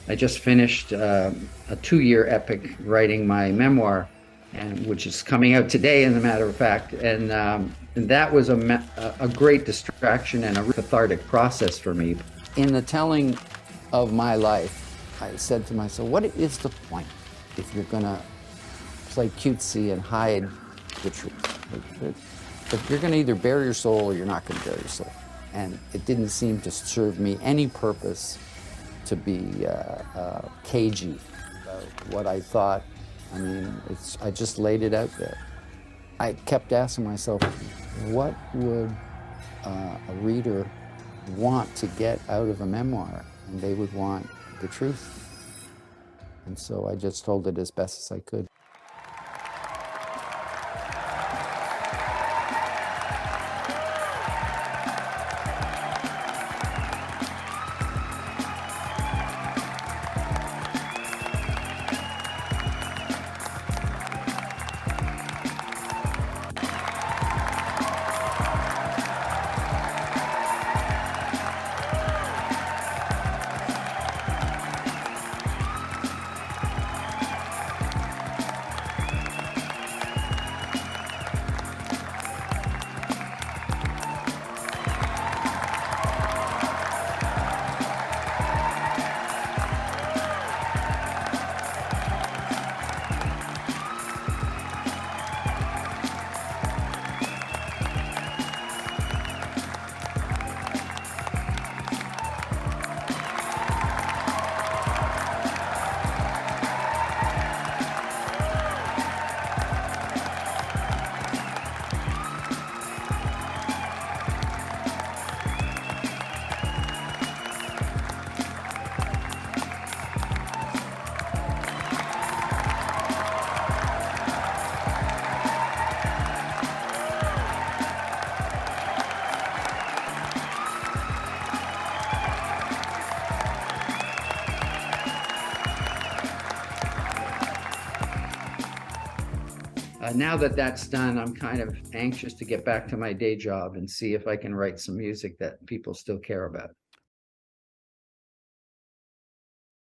I just finished a 2-year epic writing my memoir, and which is coming out today, as a matter of fact. And that was a great distraction and a cathartic process for me. In the telling of my life, I said to myself, what is the point if you're going to play cutesy and hide the truth? But you're going to either bare your soul or you're not going to bare your soul. And it didn't seem to serve me any purpose to be cagey about what I thought. I mean, I just laid it out there. I kept asking myself, what would a reader want to get out of a memoir? And they would want the truth. And so I just told it as best as I could. Now that that's done, I'm kind of anxious to get back to my day job and see if I can write some music that people still care about.